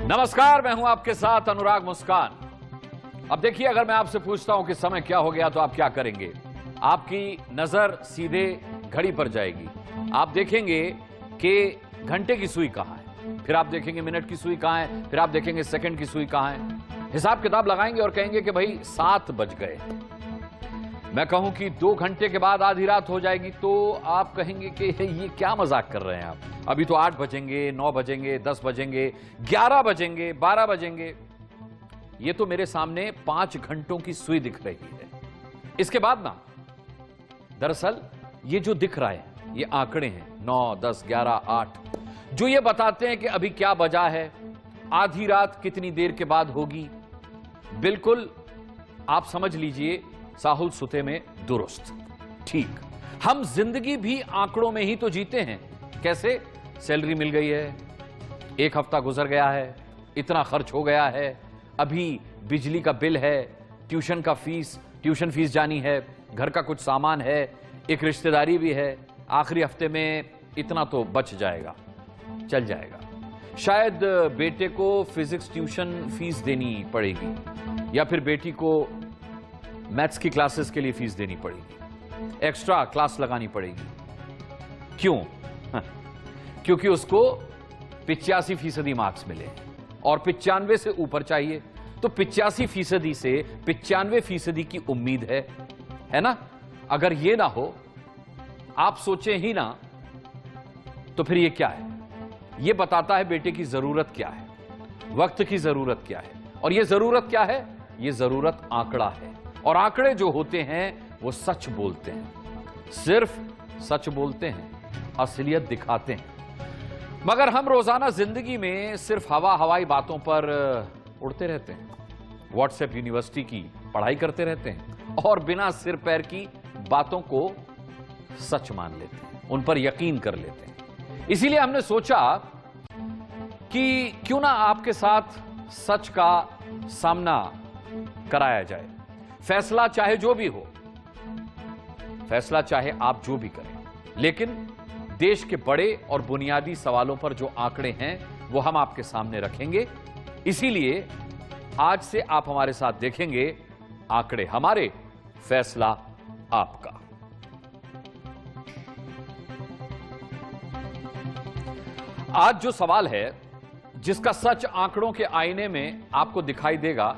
नमस्कार, मैं हूं आपके साथ अनुराग मुस्कान। अब देखिए, अगर मैं आपसे पूछता हूं कि समय क्या हो गया तो आप क्या करेंगे? आपकी नजर सीधे घड़ी पर जाएगी। आप देखेंगे कि घंटे की सुई कहां है, फिर आप देखेंगे मिनट की सुई कहां है, फिर आप देखेंगे सेकंड की सुई कहां है। हिसाब किताब लगाएंगे और कहेंगे कि भाई 7 बज गए। मैं कहूं कि 2 घंटे के बाद आधी रात हो जाएगी तो आप कहेंगे कि ये क्या मजाक कर रहे हैं आप? अभी तो 8 बजेंगे, 9 बजेंगे, 10 बजेंगे, 11 बजेंगे, 12 बजेंगे। ये तो मेरे सामने 5 घंटों की सुई दिख रही है। इसके बाद ना, दरअसल ये जो दिख रहा है ये आंकड़े हैं, 9, 10, 11, 8, जो ये बताते हैं कि अभी क्या बजा है, आधी रात कितनी देर के बाद होगी। बिल्कुल आप समझ लीजिए, साहुल सुते में दुरुस्त। ठीक, हम जिंदगी भी आंकड़ों में ही तो जीते हैं। कैसे? सैलरी मिल गई है, 1 हफ्ता गुजर गया है, इतना खर्च हो गया है, अभी बिजली का बिल है, ट्यूशन फीस जानी है, घर का कुछ सामान है, एक रिश्तेदारी भी है, आखिरी हफ्ते में इतना तो बच जाएगा, चल जाएगा। शायद बेटे को फिजिक्स ट्यूशन फीस देनी पड़ेगी, या फिर बेटी को मैथ्स की क्लासेस के लिए फीस देनी पड़ेगी, एक्स्ट्रा क्लास लगानी पड़ेगी। क्यों? क्योंकि उसको 85% मार्क्स मिले और 95 से ऊपर चाहिए, तो 85% से 95% की उम्मीद है ना? अगर ये ना हो, आप सोचें ही ना, तो फिर ये क्या है? ये बताता है बेटे की जरूरत क्या है, वक्त की जरूरत क्या है। और ये जरूरत क्या है? ये जरूरत आंकड़ा है। और आंकड़े जो होते हैं वो सच बोलते हैं, सिर्फ सच बोलते हैं, असलियत दिखाते हैं। मगर हम रोजाना जिंदगी में सिर्फ हवाई बातों पर उड़ते रहते हैं, व्हाट्सएप यूनिवर्सिटी की पढ़ाई करते रहते हैं और बिना सिर पैर की बातों को सच मान लेते हैं, उन पर यकीन कर लेते हैं। इसीलिए हमने सोचा कि क्यों ना आपके साथ सच का सामना कराया जाए। फैसला चाहे जो भी हो, फैसला चाहे आप जो भी करें, लेकिन देश के बड़े और बुनियादी सवालों पर जो आंकड़े हैं वो हम आपके सामने रखेंगे। इसीलिए आज से आप हमारे साथ देखेंगे आंकड़े हमारे, फैसला आपका। आज जो सवाल है जिसका सच आंकड़ों के आईने में आपको दिखाई देगा,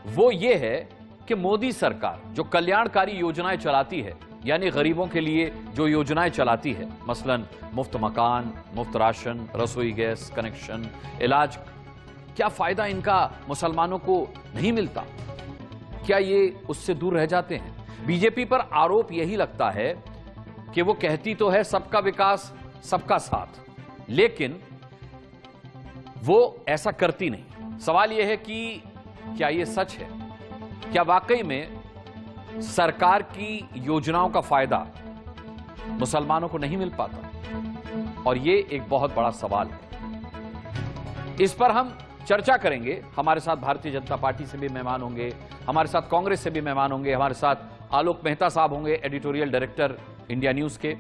वो ये है कि मोदी सरकार जो कल्याणकारी योजनाएं चलाती है, यानी गरीबों के लिए जो योजनाएं चलाती है, मसलन मुफ्त मकान, मुफ्त राशन, रसोई गैस कनेक्शन, इलाज, क्या फायदा इनका मुसलमानों को नहीं मिलता? क्या ये उससे दूर रह जाते हैं? बीजेपी पर आरोप यही लगता है कि वो कहती तो है सबका विकास सबका साथ, लेकिन वो ऐसा करती नहीं। सवाल यह है कि क्या ये सच है? क्या वाकई में सरकार की योजनाओं का फायदा मुसलमानों को नहीं मिल पाता? और ये एक बहुत बड़ा सवाल है। इस पर हम चर्चा करेंगे। हमारे साथ भारतीय जनता पार्टी से भी मेहमान होंगे, हमारे साथ कांग्रेस से भी मेहमान होंगे, हमारे साथ आलोक मेहता साहब होंगे, एडिटोरियल डायरेक्टर इंडिया न्यूज के,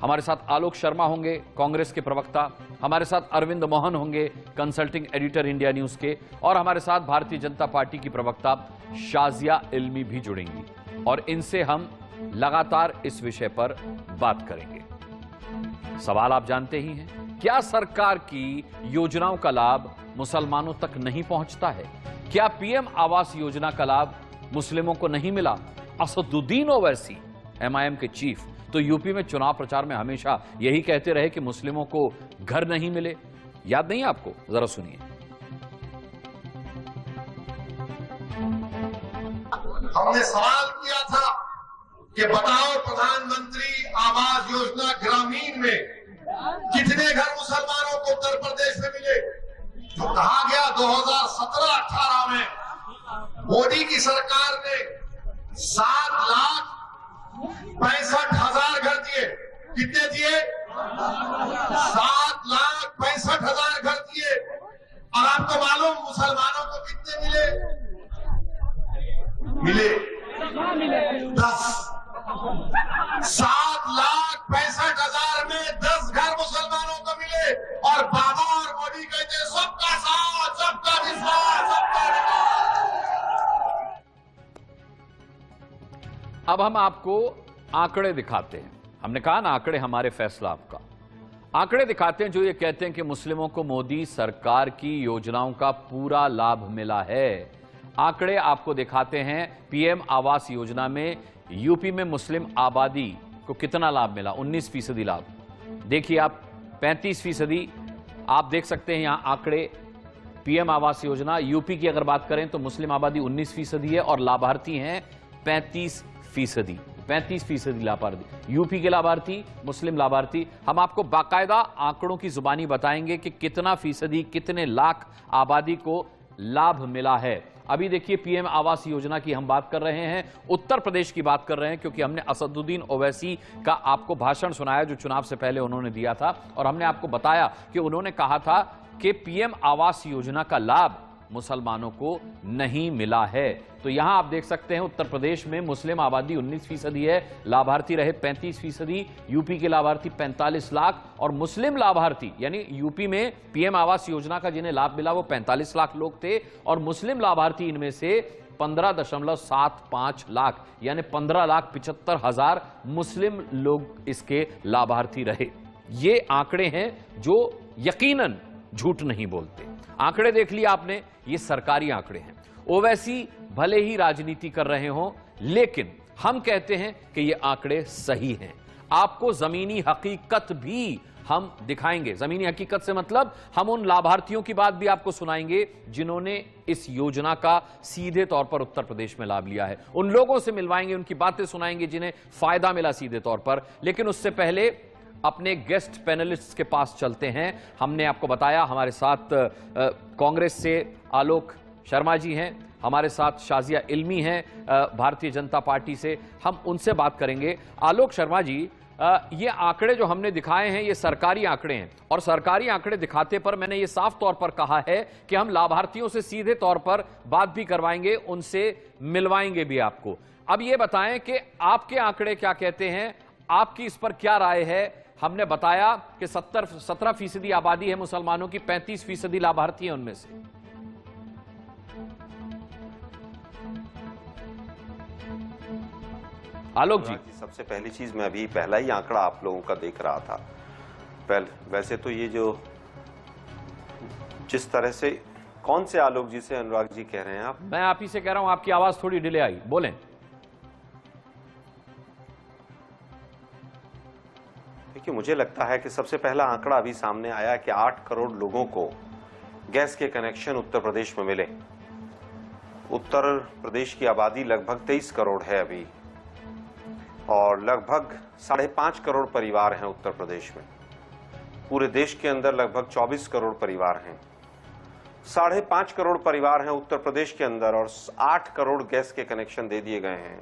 हमारे साथ आलोक शर्मा होंगे, कांग्रेस के प्रवक्ता, हमारे साथ अरविंद मोहन होंगे, कंसल्टिंग एडिटर इंडिया न्यूज के, और हमारे साथ भारतीय जनता पार्टी की प्रवक्ता शाजिया इल्मी भी जुड़ेंगी। और इनसे हम लगातार इस विषय पर बात करेंगे। सवाल आप जानते ही हैं, क्या सरकार की योजनाओं का लाभ मुसलमानों तक नहीं पहुंचता है? क्या पीएम आवास योजना का लाभ मुस्लिमों को नहीं मिला? असदुद्दीन ओवैसी, एमआईएम के चीफ, तो यूपी में चुनाव प्रचार में हमेशा यही कहते रहे कि मुस्लिमों को घर नहीं मिले। याद नहीं आपको? जरा सुनिए। हमने सवाल किया था कि बताओ प्रधानमंत्री आवास योजना ग्रामीण में कितने घर मुसलमानों को उत्तर प्रदेश में मिले? तो कहा गया 2017-18 में मोदी की सरकार ने 7,65,000 घर दिए। कितने दिए? 7,65,000 घर दिए। और आपको मालूम मुसलमानों को कितने मिले? 10। 7,65,000 में 10 घर मुसलमानों को मिले। और बाबा और मोदी कहते सबका साथ, सबका अब हम आपको आंकड़े दिखाते हैं। हमने कहा ना, आंकड़े हमारे फैसला आपका। आंकड़े दिखाते हैं जो ये कहते हैं कि मुस्लिमों को मोदी सरकार की योजनाओं का पूरा लाभ मिला है। आंकड़े आपको दिखाते हैं पीएम आवास योजना में यूपी में मुस्लिम आबादी को कितना लाभ मिला। 19% लाभ। देखिए आप, 35%। आप देख सकते हैं यहां आंकड़े। पीएम आवास योजना यूपी की अगर बात करें तो मुस्लिम आबादी 19% है और लाभार्थी हैं 35%। 35% लाभार्थी यूपी के लाभार्थी, मुस्लिम लाभार्थी। हम आपको बाकायदा आंकड़ों की जुबानी बताएंगे कि कितना फीसदी, कितने लाख आबादी को लाभ मिला है। अभी देखिए, पीएम आवास योजना की हम बात कर रहे हैं, उत्तर प्रदेश की बात कर रहे हैं, क्योंकि हमने असदुद्दीन ओवैसी का आपको भाषण सुनाया जो चुनाव से पहले उन्होंने दिया था, और हमने आपको बताया कि उन्होंने कहा था कि पीएम आवास योजना का लाभ मुसलमानों को नहीं मिला है। तो यहां आप देख सकते हैं उत्तर प्रदेश में मुस्लिम आबादी 19% है, लाभार्थी रहे 35%, यूपी के लाभार्थी 45 लाख, और मुस्लिम लाभार्थी यानी यूपी में पीएम आवास योजना का जिन्हें लाभ मिला वो 45 लाख लोग थे, और मुस्लिम लाभार्थी इनमें से 15.75 लाख यानी 15,75,000 मुस्लिम लोग इसके लाभार्थी रहे। ये आंकड़े हैं जो यकीनन झूठ नहीं बोलते। आंकड़े देख लिया आपने, ये सरकारी आंकड़े हैं। ओवैसी भले ही राजनीति कर रहे हों, लेकिन हम कहते हैं कि ये आंकड़े सही हैं। आपको जमीनी हकीकत भी हम दिखाएंगे। जमीनी हकीकत से मतलब हम उन लाभार्थियों की बात भी आपको सुनाएंगे जिन्होंने इस योजना का सीधे तौर पर उत्तर प्रदेश में लाभ लिया है। उन लोगों से मिलवाएंगे, उनकी बातें सुनाएंगे जिन्हें फायदा मिला सीधे तौर पर। लेकिन उससे पहले अपने गेस्ट पैनलिस्ट के पास चलते हैं। हमने आपको बताया हमारे साथ कांग्रेस से आलोक शर्मा जी हैं, हमारे साथ शाजिया इल्मी हैं भारतीय जनता पार्टी से। हम उनसे बात करेंगे। आलोक शर्मा जी, ये आंकड़े जो हमने दिखाए हैं ये सरकारी आंकड़े हैं, और सरकारी आंकड़े दिखाते पर मैंने ये साफ तौर पर कहा है कि हम लाभार्थियों से सीधे तौर पर बात भी करवाएंगे, उनसे मिलवाएंगे भी आपको। अब ये बताएं कि आपके आंकड़े क्या कहते हैं, आपकी इस पर क्या राय है। हमने बताया कि 17% आबादी है मुसलमानों की, 35% लाभार्थी हैं उनमें से। आलोक जी, सबसे पहली चीज, मैं अभी पहला ही आंकड़ा आप लोगों का देख रहा था। वैसे तो ये जो जिस तरह से, कौन से आलोक जी से अनुराग जी कह रहे हैं आप? मैं आप ही से कह रहा हूं, आपकी आवाज थोड़ी डिले आई, बोलें। देखिए, मुझे लगता है कि सबसे पहला आंकड़ा अभी सामने आया कि 8 करोड़ लोगों को गैस के कनेक्शन उत्तर प्रदेश में मिले। उत्तर प्रदेश की आबादी लगभग 23 करोड़ है अभी, और लगभग 5.5 करोड़ परिवार हैं उत्तर प्रदेश में। पूरे देश के अंदर लगभग 24 करोड़ परिवार हैं। 5.5 करोड़ परिवार हैं उत्तर प्रदेश के अंदर, और 8 करोड़ गैस के कनेक्शन दे दिए गए हैं।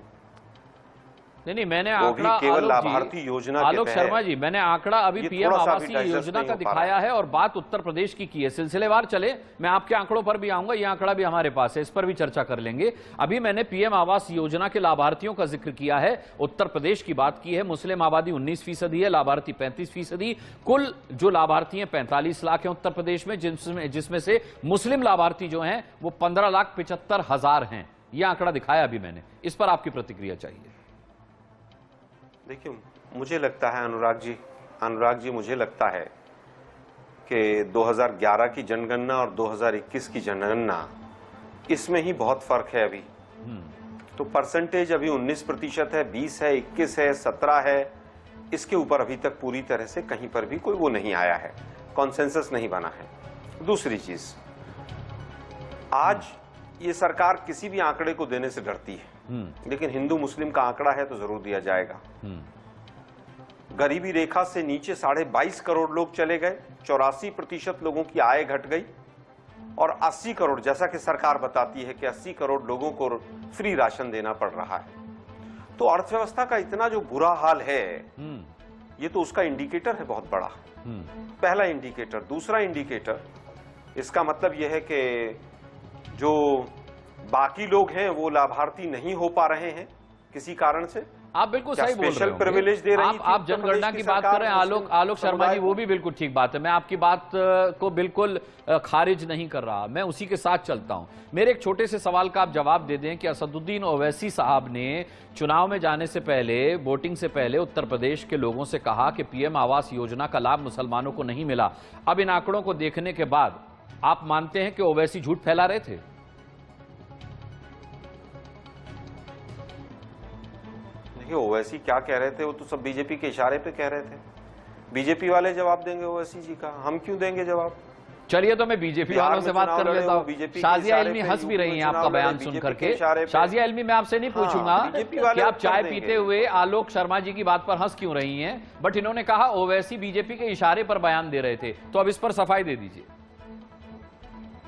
नहीं, मैंने आंकड़ा केवल लाभार्थी योजना आलोक शर्मा जी, मैंने आंकड़ा अभी पीएम आवासीय योजना का दिखाया है और बात उत्तर प्रदेश की है। सिलसिलेवार चले, मैं आपके आंकड़ों पर भी आऊंगा, ये आंकड़ा भी हमारे पास है, इस पर भी चर्चा कर लेंगे। अभी मैंने पीएम आवास योजना के लाभार्थियों का जिक्र किया है, उत्तर प्रदेश की बात की है। मुस्लिम आबादी 19% है, लाभार्थी 35%। कुल जो लाभार्थी हैं 45 लाख हैं उत्तर प्रदेश में, जिसमें से मुस्लिम लाभार्थी जो हैं वो 15,75,000 हैं। यह आंकड़ा दिखाया अभी मैंने, इस पर आपकी प्रतिक्रिया चाहिए। देखिए, मुझे लगता है अनुराग जी मुझे लगता है कि 2011 की जनगणना और 2021 की जनगणना, इसमें ही बहुत फर्क है अभी। तो परसेंटेज अभी 19% है, 20 है, 21 है, 17 है। इसके ऊपर अभी तक पूरी तरह से कहीं पर भी कोई वो नहीं आया है, कॉन्सेंसस नहीं बना है। दूसरी चीज, आज ये सरकार किसी भी आंकड़े को देने से डरती है, लेकिन हिंदू मुस्लिम का आंकड़ा है तो जरूर दिया जाएगा। गरीबी रेखा से नीचे 22.5 करोड़ लोग चले गए, 84% लोगों की आय घट गई, और 80 करोड़, जैसा कि सरकार बताती है कि 80 करोड़ लोगों को फ्री राशन देना पड़ रहा है। तो अर्थव्यवस्था का इतना जो बुरा हाल है, ये तो उसका इंडिकेटर है बहुत बड़ा, पहला इंडिकेटर। दूसरा इंडिकेटर, इसका मतलब यह है कि जो बाकी लोग हैं वो लाभार्थी नहीं हो पा रहे हैं किसी कारण से, आप बिल्कुल क्या सही बोल रहे स्पेशल हो। प्रिविलेज दे रही थी आप उत्तर जनगणना प्रदेश की बात कर रहे हैं, आलोक शर्मा जी, वो भी बिल्कुल ठीक बात है। मैं आपकी बात को बिल्कुल खारिज नहीं कर रहा, मैं उसी के साथ चलता हूं। मेरे एक छोटे से सवाल का आप जवाब दे दें कि असदुद्दीन ओवैसी साहब ने चुनाव में जाने से पहले, वोटिंग से पहले उत्तर प्रदेश के लोगों से कहा कि पीएम आवास योजना का लाभ मुसलमानों को नहीं मिला। अब इन आंकड़ों को देखने के बाद आप मानते हैं कि ओवैसी झूठ फैला रहे थे? ओवैसी क्या कह रहे थे, वो तो सब बीजेपी के इशारे पे कह रहे थे। बीजेपी वाले जवाब देंगे ओवैसी जी का, हम क्यों देंगे जवाब? चलिए तो मैं बीजेपी वालों से बात कर लेता हूं। शाजिया इल्मी हंस भी रही हैं आपका बयान सुन करके। शाजिया इल्मी, मैं आपसे नहीं पूछूंगा कि आप चाय पीते हुए आलोक शर्मा जी की बात पर हंस क्यों रही हैं, बट इन्होंने कहा ओवैसी बीजेपी के इशारे पर बयान दे रहे थे, तो अब इस पर सफाई दे दीजिए।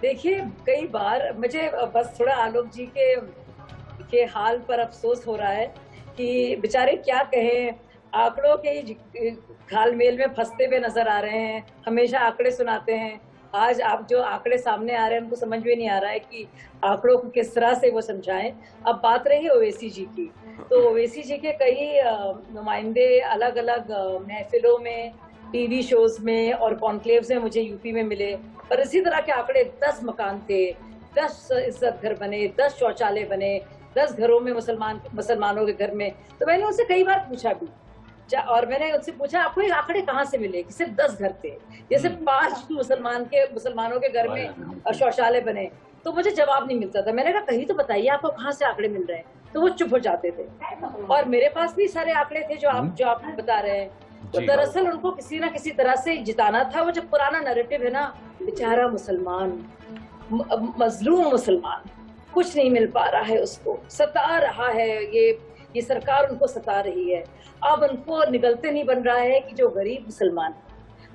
देखिए, कई बार मुझे बस थोड़ा आलोक जी के हाल पर अफसोस हो रहा है कि बेचारे क्या कहें, आंकड़ों के घालमेल में फंसते हुए नजर आ रहे हैं। हमेशा आंकड़े सुनाते हैं, आज आप जो आंकड़े सामने आ रहे हैं उनको समझ में नहीं आ रहा है कि आंकड़ों को किस तरह से वो समझाएं। अब बात रही ओवैसी जी की, तो ओवैसी जी के कई नुमाइंदे अलग अलग महफिलों में, टीवी शोज में और कॉन्क्लेव्स में मुझे यूपी में मिले, और इसी तरह के आंकड़े 10 मकान थे, 10 इज्जत घर बने, 10 शौचालय बने, 10 घरों में मुसलमानों के घर में। तो मैंने उनसे कई बार पूछा भी, और मैंने उनसे पूछा आपको ये आंकड़े कहाँ से मिले कि सिर्फ 10 घर थे, जैसे 5 मुसलमानों के घर में शौचालय बने। तो मुझे जवाब नहीं मिलता था। मैंने कहा कहीं तो बताइए आपको कहाँ से आंकड़े मिल रहे हैं, तो वो चुप हो जाते थे। और मेरे पास भी सारे आंकड़े थे जो आप बता रहे हैं। तो दरअसल उनको किसी ना किसी तरह से जिताना था। वो जो पुराना नैरेटिव है ना, बेचारा मुसलमान, मजलूम मुसलमान, कुछ नहीं मिल पा रहा है, उसको सता रहा है, ये सरकार उनको सता रही है। अब उनको निगलते नहीं बन रहा है कि जो गरीब मुसलमान,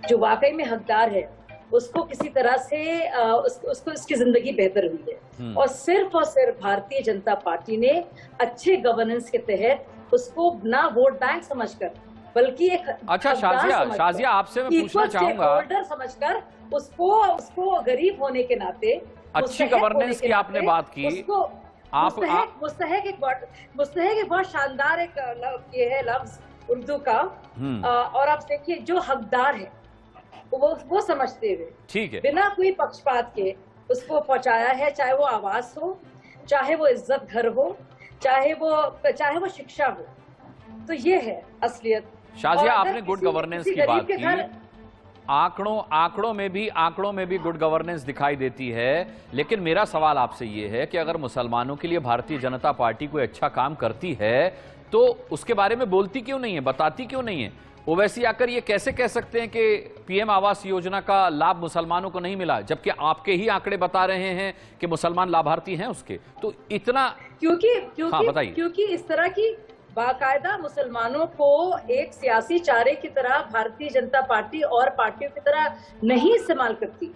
जो वाकई में हकदार है, उसको किसी तरह से उसको उसकी जिंदगी बेहतर हुई है। और सिर्फ भारतीय जनता पार्टी ने अच्छे गवर्नेंस के तहत उसको ना वोट बैंक समझकर, बल्कि एक अच्छा शाजिया आपसे मैं पूछना चाहूंगा, समझकर उसको गरीब होने के नाते, अच्छी गवर्नेंस की आपने बात की, मुस्तहक एक बहुत शानदार ये है लफ्ज उर्दू का। और आप देखिए, जो हकदार है वो समझते हुए, ठीक है, बिना कोई पक्षपात के उसको पहुंचाया है, चाहे वो आवास हो, चाहे वो इज्जत घर हो, चाहे वो शिक्षा हो। तो ये है असलियत। शाजिया, आपने गुड गवर्नेंस की बात की, आंकड़ों में भी गुड गवर्नेंस दिखाई देती है। लेकिन मेरा सवाल आपसे ये है कि अगर मुसलमानों के लिए भारतीय जनता पार्टी कोई अच्छा काम करती है तो उसके बारे में बोलती क्यों नहीं है, बताती क्यों नहीं है? ओवैसी आकर ये कैसे कह सकते हैं कि पीएम आवास योजना का लाभ मुसलमानों को नहीं मिला, जबकि आपके ही आंकड़े बता रहे हैं कि मुसलमान लाभार्थी हैं उसके? तो इतना क्योंकि इस तरह की बाकायदा मुसलमानों को एक सियासी चारे की तरह भारतीय जनता पार्टी और पार्टियों की तरह नहीं इस्तेमाल करती।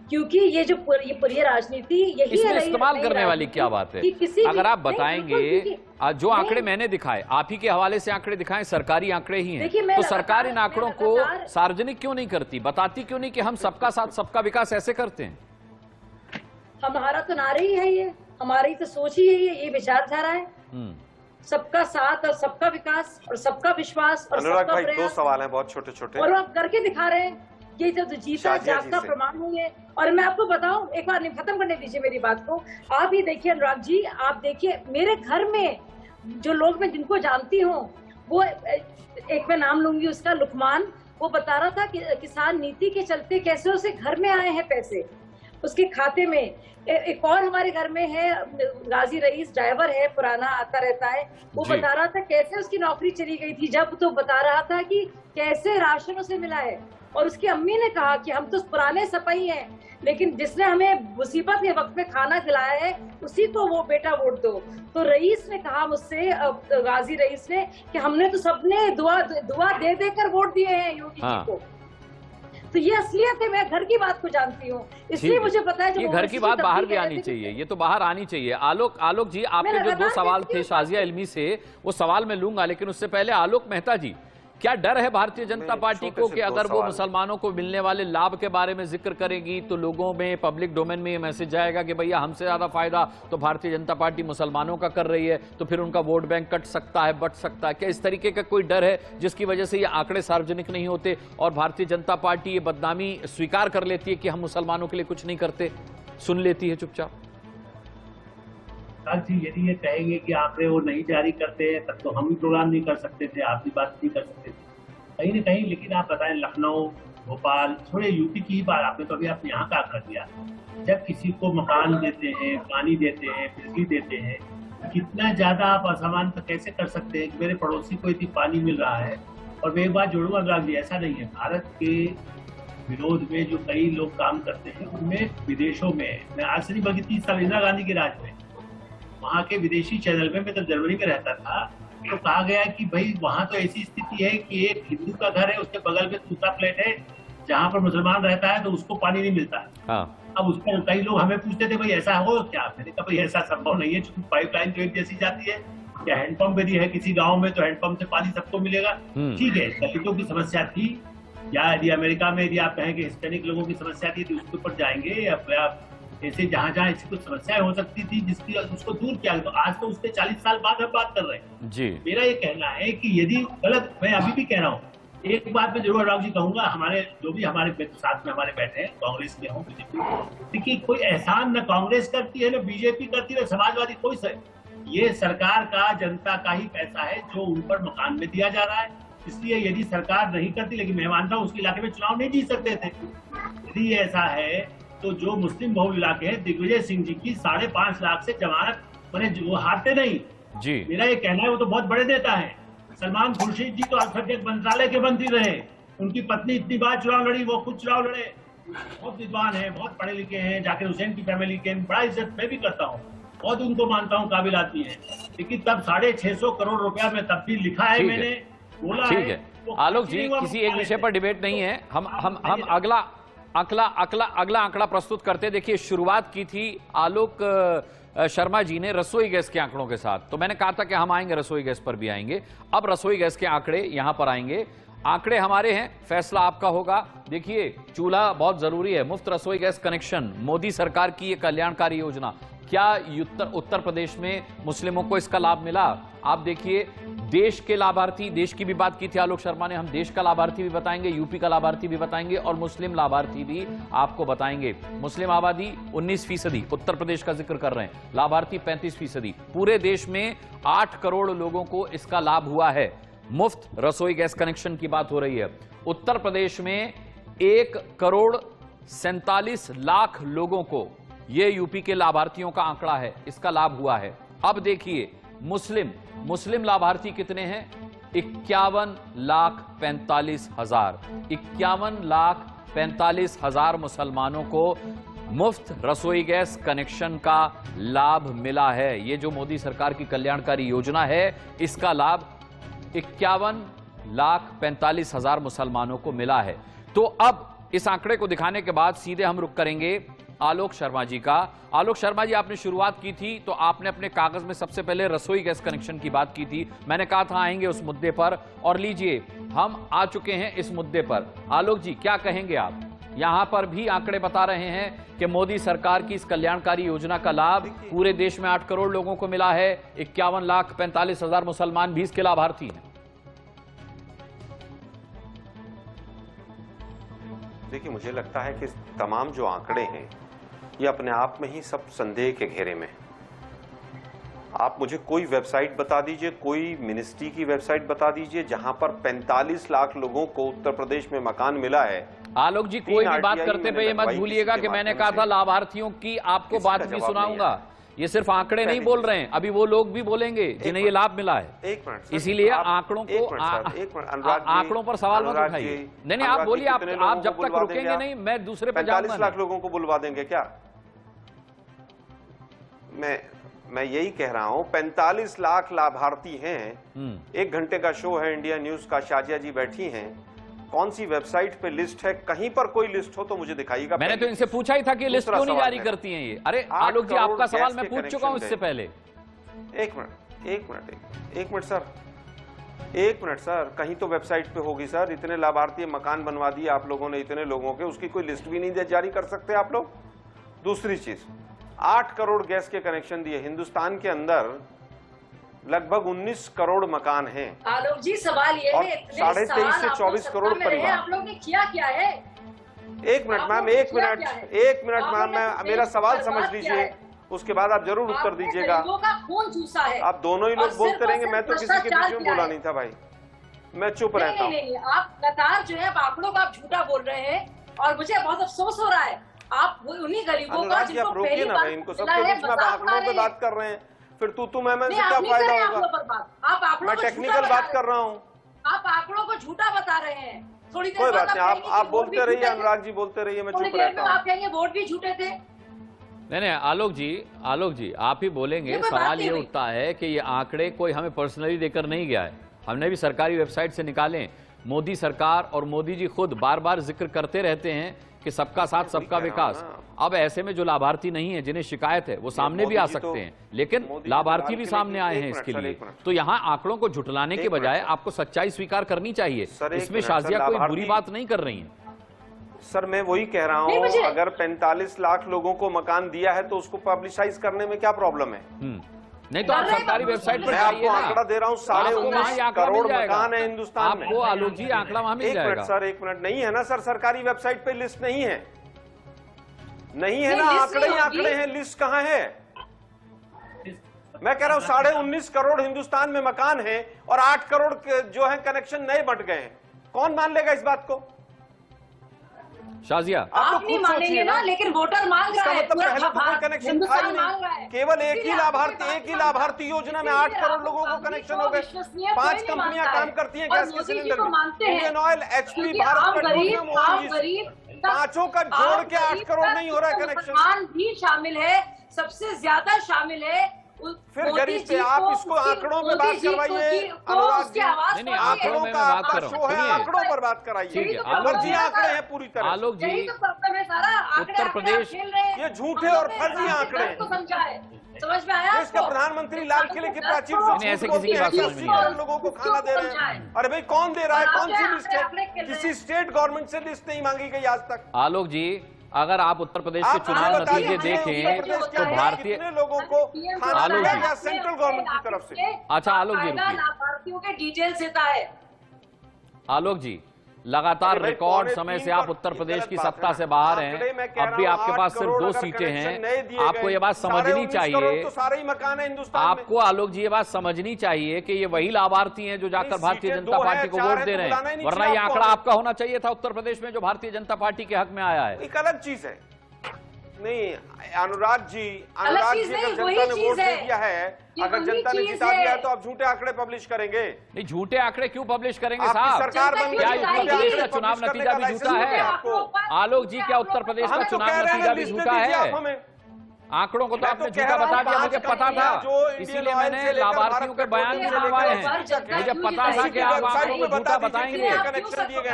क्योंकि ये पूरी राजनीति यही इसमें इस्तेमाल करने वाली क्या बात है? अगर आप बताएंगे, जो आंकड़े मैंने दिखाए, आप ही के हवाले से आंकड़े दिखाए, सरकारी आंकड़े ही हैं, तो सरकार इन आंकड़ों को सार्वजनिक क्यों नहीं करती, बताती क्यों नहीं कि हम सबका साथ सबका विकास ऐसे करते हैं? हमारा तो नारा ही है ये, हमारी तो सोच ही है ये विचारधारा है, सबका साथ और सबका विकास और सबका विश्वास और अनुराग भाई, 2 सवाल हैं बहुत छोटे छोटे, और आप करके दिखा रहे हैं। ये जो जीता जागता प्रमाण हुई है। और मैं आपको बताऊं, एक बार नहीं, खत्म करने दीजिए मेरी बात को। आप ही देखिए अनुराग जी, आप देखिए मेरे घर में जो लोग मैं जिनको जानती हूँ, वो एक मैं नाम लूंगी उसका, लुकमान, वो बता रहा था कि किसान नीति के चलते कैसे उसे घर में आए हैं पैसे उसके खाते में। एक और हमारे घर में है गाजी रईस, ड्राइवर है, पुराना, आता रहता है, वो बता रहा था कैसे उसकी नौकरी चली गई थी जब, तो बता रहा था कि कैसे राशन उसे मिला है। और उसकी अम्मी ने कहा कि हम तो पुराने सपाही हैं, लेकिन जिसने हमें मुसीबत के वक्त में खाना खिलाया है उसी को वो बेटा वोट दो। तो रईस ने कहा मुझसे, गाजी रईस ने, कि हमने तो सबने दुआ दे देकर वोट दिए हैं योगी जी को। तो ये असलियत है, मैं घर की बात को जानती हूँ, इसलिए मुझे पता है। ये घर की बात बाहर भी आनी चाहिए, ये तो बाहर आनी चाहिए। आलोक जी, आपके जो 2 सवाल थे शाजिया इल्मी से, वो सवाल मैं लूंगा, लेकिन उससे पहले आलोक मेहता जी, क्या डर है भारतीय जनता मेरे पार्टी छोटे को से कि दो अगर वो सवाल। मुसलमानों को मिलने वाले लाभ के बारे में जिक्र करेगी तो लोगों में, पब्लिक डोमेन में ये मैसेज जाएगा कि भैया हमसे ज्यादा फायदा तो भारतीय जनता पार्टी मुसलमानों का कर रही है, तो फिर उनका वोट बैंक कट सकता है, बट सकता है? क्या इस तरीके का कोई डर है जिसकी वजह से ये आंकड़े सार्वजनिक नहीं होते और भारतीय जनता पार्टी ये बदनामी स्वीकार कर लेती है कि हम मुसलमानों के लिए कुछ नहीं करते, सुन लेती है चुपचाप? जी, यदि ये कहेंगे कि आंकड़े वो नहीं जारी करते हैं तब तो हम भी प्रोग्राम नहीं कर सकते थे, आप भी बात नहीं कर सकते थे कहीं ना कहीं। लेकिन आप बताएं, लखनऊ, भोपाल, थोड़े यूपी की ही बात आपने तो अभी आपने यहाँ का आंकड़ा दिया। जब किसी को मकान देते हैं, पानी देते हैं, बिजली देते हैं, कितना ज्यादा आप असमान कैसे कर सकते हैं कि मेरे पड़ोसी को यदि पानी मिल रहा है। और मैं एक बात जोड़ूंगा अनुराग जी, ऐसा नहीं है, भारत के विरोध में जो कई लोग काम करते हैं उनमें विदेशों में, मैं आज से नहीं बल्कि 30 साल इंदिरा गांधी के राज में वहाँ के विदेशी चैनल में, मैं तो जर्मनी में रहता था, तो कहा गया कि भाई वहाँ तो ऐसी स्थिति है कि एक हिंदू का घर है, उसके बगल में दूसरा फ्लैट है जहाँ पर मुसलमान रहता है, तो उसको पानी नहीं मिलता है। हाँ। अब उस पर कई लोग हमें पूछते थे भाई ऐसा हो क्या? मैंने कहा भाई ऐसा संभव नहीं है, क्योंकि पाइपलाइन जो एक जैसी जाती है, या हैंडपंप यदि है किसी गाँव में तो हैंडपंप से पानी सबको मिलेगा, ठीक है। दलितों की समस्या थी, या यदि अमेरिका में यदि आप कहें कि हिस्पैनिक लोगों की समस्या थी तो उसके ऊपर जाएंगे, या ऐसे जहाँ जहाँ ऐसी कुछ समस्याएं हो सकती थी जिसकी उसको दूर किया, तो आज तो उसके 40 साल बाद हम बात कर रहे हैं जी। मेरा ये कहना है कि यदि गलत, मैं अभी भी कह रहा हूँ, एक बात मैं जरूर राव जी कहूंगा, हमारे जो भी हमारे साथ में हमारे बैठे हैं, कांग्रेस में हो, बीजेपी, देखिए कोई एहसान न कांग्रेस करती है, न बीजेपी करती है, न समाजवादी, कोई सर, ये सरकार का, जनता का ही पैसा है जो उन पर मकान में दिया जा रहा है। इसलिए यदि सरकार नहीं करती, लेकिन मैं मानता हूँ उसके इलाके में चुनाव नहीं जीत सकते थे। यदि ऐसा है तो जो मुस्लिम बहुल इलाके हैं, दिग्विजय सिंह जी की 5.5 लाख से जमानत, मैंने वो हारते नहीं जी। मेरा ये कहना है, वो तो बहुत बड़े नेता हैं। सलमान खुर्शीद जी तो अल्पसंख्यक मंत्रालय के मंत्री रहे, उनकी पत्नी इतनी बार चुनाव लड़ी, वो खुद चुनाव लड़े, बहुत विद्वान है, बहुत पढ़े लिखे हैं, जाकिर हुसैन की फैमिली के, बड़ा इज्जत मैं भी करता हूँ, बहुत उनको मानता हूँ, काबिल आदमी है। लेकिन तब 650 करोड़ रुपया में तब भी लिखा है, मैंने बोला है। ठीक है आलोक जी, किसी एक विषय पर डिबेट नहीं है, हम अगला आंकड़ा प्रस्तुत करते। देखिए, शुरुआत की थी आलोक शर्मा जी ने रसोई गैस के आंकड़ों के साथ, तो मैंने कहा था कि हम आएंगे, रसोई गैस पर भी आएंगे। अब रसोई गैस के आंकड़े यहां पर आएंगे। आंकड़े हमारे हैं, फैसला आपका होगा। देखिए, चूल्हा बहुत जरूरी है, मुफ्त रसोई गैस कनेक्शन, मोदी सरकार की ये कल्याणकारी योजना, क्या उत्तर प्रदेश में मुस्लिमों को इसका लाभ मिला? आप देखिए, देश के लाभार्थी, देश की भी बात की थी आलोक शर्मा ने, हम देश का लाभार्थी भी बताएंगे, यूपी का लाभार्थी भी बताएंगे और मुस्लिम लाभार्थी भी आपको बताएंगे। मुस्लिम आबादी 19%, उत्तर प्रदेश का जिक्र कर रहे हैं, लाभार्थी 35%। पूरे देश में 8 करोड़ लोगों को इसका लाभ हुआ है। मुफ्त रसोई गैस कनेक्शन की बात हो रही है। उत्तर प्रदेश में 1,47 लाख लोगों को, यह यूपी के लाभार्थियों का आंकड़ा है, इसका लाभ हुआ है। अब देखिए, मुस्लिम लाभार्थी कितने हैं? 51,45,000। 51,45,000 मुसलमानों को मुफ्त रसोई गैस कनेक्शन का लाभ मिला है। ये जो मोदी सरकार की कल्याणकारी योजना है, इसका लाभ 51,45,000 मुसलमानों को मिला है। तो अब इस आंकड़े को दिखाने के बाद सीधे हम रुख करेंगे आलोक शर्मा जी का। आलोक शर्मा जी, आपने शुरुआत की थी तो आपने अपने कागज में सबसे पहले रसोई गैस कनेक्शन की बात की थी। मैंने कहा था आएंगे उस मुद्दे पर, और लीजिए हम आ चुके हैं इस मुद्दे पर। आलोक जी, क्या कहेंगे आप? यहां पर भी आंकड़े बता रहे हैं कि मोदी सरकार की इस कल्याणकारी योजना का लाभ पूरे देश में 8 करोड़ लोगों को मिला है। 51,45,000 मुसलमान भी इसके लाभार्थी हैं। देखिए, मुझे लगता है कि तमाम जो आंकड़े हैं ये अपने आप में ही सब संदेह के घेरे में। आप मुझे कोई वेबसाइट बता दीजिए, कोई मिनिस्ट्री की वेबसाइट बता दीजिए जहां पर 45 लाख लोगों को उत्तर प्रदेश में मकान मिला है। आलोक जी, कोई भी बात करते पे ये मत भूलिएगा कि मैंने कहा था लाभार्थियों की आपको बात भी सुनाऊंगा। ये सिर्फ आंकड़े नहीं बोल रहे हैं, अभी वो लोग भी बोलेंगे जिन्हें ये लाभ मिला है। एक मिनट, इसीलिए आंकड़ों को, आंकड़ों पर सवाल मत उठाइए। नहीं, आप बोलिए, आप जब तक रुकेंगे नहीं मैं दूसरे पर जाऊंगा। 45 लाख लोगों को बुलवा देंगे क्या? मैं यही कह रहा हूं, 45 लाख लाभार्थी हैं। 1 घंटे का शो है इंडिया न्यूज का, शाजिया जी बैठी हैं। कौन सी वेबसाइट पे लिस्ट है? कहीं पर कोई लिस्ट हो तो मुझे दिखाइएगा। मैंने तो इनसे पूछा ही था कि लिस्ट क्यों नहीं जारी करती हैं ये। अरे आलोक जी, आपका सवाल मैं पूछ चुका हूं इससे पहले। एक मिनट सर, एक मिनट सर, कहीं तो वेबसाइट पे होगी सर। इतने लाभार्थी मकान बनवा दिए आप लोगों ने इतने लोगों के, उसकी कोई लिस्ट भी नहीं जारी कर सकते आप लोग? दूसरी चीज, 8 करोड़ गैस के कनेक्शन दिए। हिंदुस्तान के अंदर लगभग 19 करोड़ मकान हैं। आलोक जी सवाल ये और है, इतने 23.5 से साल 24 आप करोड़ सत्ता में रहे, परिवार। आप लोगों ने किया क्या है? एक मिनट आप मैम, लोगों ने एक किया मिनट क्या है? एक मिनट आप मैम, लोगों ने मैं देश मेरा को सवाल बर्बाद समझ किया लीजिए, है। उसके बाद आप जरूर उत्तर आपने दीजिएगा। गरीबों का खून चूसा है। आप दोनों ही और लोग बोलते सिर्फ और रहेंगे, मैं सिर्फ तो किसी के बीच भ्रष्टाचार में किया बोला है। नहीं था भाई, मैं चुप नहीं रहता नहीं हूँ। नहीं, आप लगातार जो है आंकड़ों का आप झूठा बोल रहे हैं और मुझे बहुत अफसोस हो रहा है। आप उन्हीं गरीबों का अनुराग जी जिनको आप रोकिए पहली ना बार भाई इनको, मिला सबके है, बीच में आप मजाक आंकड़ों उड़ा पे रहे बात हैं। कर रहे हैं, फिर तू मैं नहीं, से आप क्या नहीं कर फायदा रहे हैं होगा? आंकड़ों पर बात। आप आंकड़ों मैं को झूठा टेक्निकल बता बात रहे कर हैं। रहा हूँ। आप आंकड़ों को झूठा बता रहे हैं। थोड़ी देर कोई बाद बात नहीं, कहेंगे आप कि वोट भी बोलते रहिए, झूठे थे। अनुराग जी बोलते रहिए, मैं थोड़ी चुप देर रहता में हूँ। आप कहेंगे वोट भी झूठे थे। नहीं, आलोक जी आप ही बोलेंगे। ये कोई बात सवाल नहीं ये हुई। उठता है कि ये आंकड़े कोई हमें पर्सनली देकर नहीं गया है, हमने भी सरकारी वेबसाइट से निकाले। मोदी सरकार और मोदी जी खुद बार बार जिक्र करते रहते हैं कि सबका साथ सबका विकास। अब ऐसे में जो लाभार्थी नहीं है, जिन्हें शिकायत है, वो सामने भी आ सकते हैं, लेकिन लाभार्थी भी सामने आए हैं इसके लिए। तो यहाँ आंकड़ों को झुठलाने के बजाय आपको सच्चाई स्वीकार करनी चाहिए। इसमें शाजिया कोई बुरी बात नहीं कर रही है। सर मैं वही कह रहा नहीं, हूँ, मुझे- अगर 45 लाख लोगों को मकान दिया है तो उसको पब्लिसाइज करने में क्या प्रॉब्लम है? नहीं तो आप सरकारी वेबसाइट पर मैं जाइए आपको ना। आंकड़ा दे रहा हूँ, आपको वहाँ 19.5 ये आंकड़ा करोड़ मिल जाएगा। मकान है हिंदुस्तान में। आपको आलोक जी आंकड़ा वहां मिल एक जाएगा। मिनट सर, एक मिनट, नहीं है ना सर, सरकारी वेबसाइट पे लिस्ट नहीं है, नहीं है नहीं, ना, लिस्ट आंकड़े ही नहीं आंकड़े होगी। हैं, लिस्ट कहाँ है? मैं कह रहा हूँ 19.5 करोड़ हिंदुस्तान में मकान है और 8 करोड़ जो है कनेक्शन नए बंट गए हैं। कौन मान लेगा इस बात को? शाजिया आप आप तो नहीं खुद मानेंगे सोचिए ना, लेकिन वोटर मांग इसका रहा है। मतलब पूरा पहले तो कोई भारत- कनेक्शन था हिंदुस्तान ही मांग रहा नहीं, है। केवल एक ही इसीलिए लाभार्थी, आपको एक ही बात लाभार्थी योजना में 8 करोड़ लोगों को कनेक्शन हो गए। 5 कंपनियां काम करती हैं गैस के सिलेंडर में, Indian oil, HP, Bharat petroleum, ONGC, पांचों का जोड़ के 8 करोड़ नहीं हो रहा है कनेक्शन। मुसलमान भी शामिल है, सबसे ज्यादा शामिल है। फिर गरीब पे आप इसको आंकड़ों में बात करवाइए, अनुराग जी। आंकड़ों का आपका शो है, आंकड़ों पर बात कराइए। ठीक है, फर्जी आंकड़े हैं पूरी तरह। आलोक जी, यही तो प्रॉब्लम है सारा। आंकड़े उत्तर आंकड़े प्रदेश- आप खेल रहे हैं। ये झूठे हम और लोग ने फर्जी राष्ट्रीय आंकड़े दर्द को समझा है, समझ में आया इसका आपको? प्रधानमंत्री लाल किले की प्राचीर नहीं, से ऐसे झूठ किसी की बोलते बात हैं, समझ 80 नहीं आई। करोड़ लोगों को खाना दे रहे हैं। अरे भाई कौन दे रहा है? कौन सी लिस्ट है? किसी स्टेट गवर्नमेंट से लिस्ट नहीं मांगी गई आज तक। आलोक जी, अगर आप उत्तर प्रदेश के आप चुनाव मुझे बताइए, नतीजे उत्तर देखें प्रदेश तो के भारतीय कितने लोगों को खाना आलोक दिया जी। गया सेंट्रल गवर्नमेंट की तरफ से? अच्छा, आलोक जी, रुकिए। लाभार्थियों के डिटेल्स देता है। आलोक जी, लगातार अरे भाई, रिकॉर्ड 3 समय से आप पर- उत्तर ये प्रदेश गलत की बात है सत्ता ना। से बाहर आंकड़े मैं हैं, कह अब रहा भी हूं, आपके 8 पास सिर्फ करोड़ 2 अगर सीटें कनेक्शन नए हैं। दिए आपको गए, ये बात समझनी 19.5 चाहिए, करोड़ तो सारे ही मकान है हिंदुस्तान में। आपको आलोक जी ये बात समझनी चाहिए कि ये वही लाभार्थी हैं जो जाकर नहीं, भारतीय सीटें जनता 2 पार्टी हैं, को 4 वोट हैं दे तो रहे बुलाना ही हैं, नहीं वरना चाहिए ये आपको आंकड़ा हमें। आपका होना चाहिए था उत्तर प्रदेश में जो भारतीय जनता पार्टी के हक में आया है। एक अलग चीज है। नहीं अनुराग जी, चीज नहीं, अगर वही जनता ने चीज वोट दे है। दिया है, ये अगर वही जनता ने चीज जिता है। दिया है तो आप झूठे आंकड़े पब्लिश करेंगे। नहीं, झूठे आंकड़े क्यों पब्लिश करेंगे आपकी साहब? सरकार जनता बन क्यों गई, क्या जिताएगी? उत्तर प्रदेश का publish चुनाव करने नतीजा का भी लाइसेंस झूठा नहीं है? है आपको। आलोक जी, क्या उत्तर प्रदेश का हम तो चुनाव कह रहे हैं नतीजा भी लिस्ट झूठा दीजिए है? आप हमें। आंकड़ों को तो मैं आपने तो कह झूठा रहा हूं, बता दिया, 5 मुझे पता कंपनियां था, जो इंडियन इसीलिए ऑयल मैंने से लेकर लाभार्थियों के भारत बयान भी पेट्रोलियम दिलवाए से हैं। लेकर मुझे पता था कि आप आंकड़ों को झूठा बताएंगे,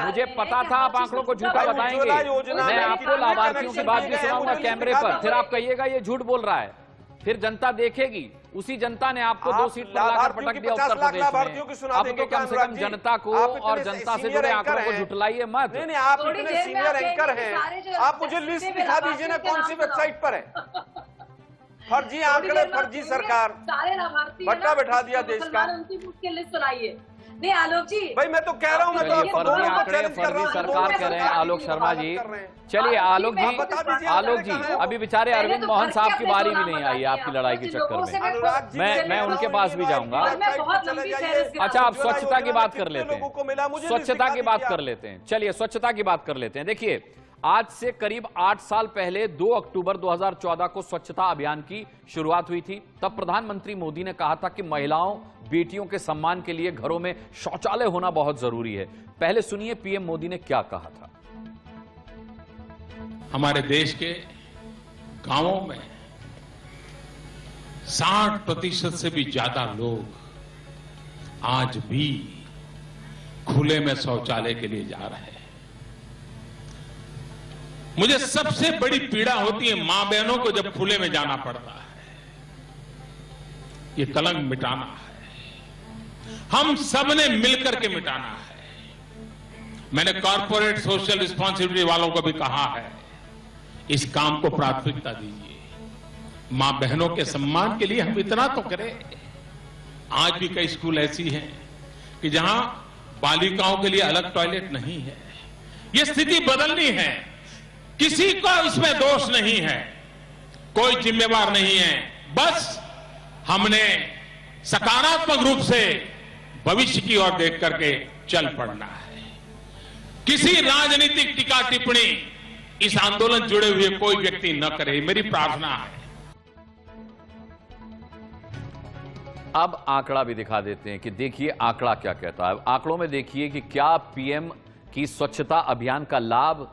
मुझे पता था आप आंकड़ों को झूठा भाई, बताएंगे। उज्ज्वला योजना मैं में आपको कितने लाभार्थियों की कनेक्शन बात दिए भी गए हैं, सुनाऊंगा मुझे कैमरे दिखा पर, दो। फिर आप कहिएगा ये झूठ बोल रहा है, फिर जनता देखेगी। उसी जनता ने आपको 2 आप सीट पर लाकर लाभार्थियों पटक की दिया 50 उत्तर लाख प्रदेश लाभार्थियों की में। सुना अब देंगे तो क्या कम से अनुराग कम जी? जनता को आप और इतने जनता से सीनियर जुड़े एंकर आंकड़ों को हैं। झुटलाइए मत। नहीं नहीं, आप थोड़ी इतने देर में सीनियर आप एंकर कहेंगे कि सारे हैं, जो आप मुझे लिस्ट सीटें दिखा दीजिए ना, लाभार्थी कौन के सी नाम वेबसाइट पर है? फर्जी थोड़ी आंकड़े, देर में फर्जी आप सरकार। कहेंगे, सारे लाभार्थी भट्टा बैठा दिया देश का। उनकी मुख्य लिस्ट सुनाइए। नहीं आलोक जी, भाई मैं तो कह रहा हूं, मैं तो चलिए, आपको फर्जी दोनों को आंकड़े, चैलेंज कर रहा फर्जी हूं, सरकार दोनों कह रहे हैं सरकार आलोक की शर्मा वकालत जी। कर रहे हैं। चलिए आलोक आप बता जी, दीजिए आलोक आंकड़े जी, कहाँ हैं? अभी बेचारे पहले अरविंद तो मोहन भर साहब के की अपने बारी दो भी नाम नहीं बता आई दिए आपकी आप। लड़ाई के कुछ चक्कर लोगों में। से अनुराग जी, मैं उनके पास भी जाऊंगा। और मैं बहुत लंबी फहरिस्त गिनाऊंगा। अच्छा, आप उज्ज्वला स्वच्छता की योजना बात में कर कितने लेते लोगों को मिला? हैं, मुझे स्वच्छता लिस्ट की दिखा बात दीजिए कर आप। लेते हैं। चलिए स्वच्छता की बात कर लेते हैं। देखिए, आज से करीब 8 साल पहले 2 अक्टूबर 2014 को स्वच्छता अभियान की शुरुआत हुई थी। तब प्रधानमंत्री मोदी ने कहा था कि महिलाओं, बेटियों के सम्मान के लिए घरों में शौचालय होना बहुत जरूरी है। पहले सुनिए पीएम मोदी ने क्या कहा था। हमारे देश के गांवों में 60% से भी ज्यादा लोग आज भी खुले में शौचालय के लिए जा रहे हैं। मुझे सबसे बड़ी पीड़ा होती है मां बहनों को जब खुले में जाना पड़ता है। ये कलंक मिटाना है। हम सबने मिलकर के मिटाना है। मैंने कॉर्पोरेट सोशल रिस्पॉन्सिबिलिटी वालों को भी कहा है, इस काम को प्राथमिकता दीजिए। मां बहनों के सम्मान के लिए हम इतना तो करें। आज भी कई स्कूल ऐसी हैं कि जहां बालिकाओं के लिए अलग टॉयलेट नहीं है। ये स्थिति बदलनी है। किसी को इसमें दोष नहीं है, कोई जिम्मेवार नहीं है। बस हमने सकारात्मक रूप से भविष्य की ओर देख करके चल पड़ना है। किसी राजनीतिक टीका टिप्पणी इस आंदोलन जुड़े हुए कोई व्यक्ति न करे, मेरी प्रार्थना है। अब आंकड़ा भी दिखा देते हैं कि देखिए आंकड़ा क्या कहता है। आंकड़ों में देखिए कि क्या पीएम की स्वच्छता अभियान का लाभ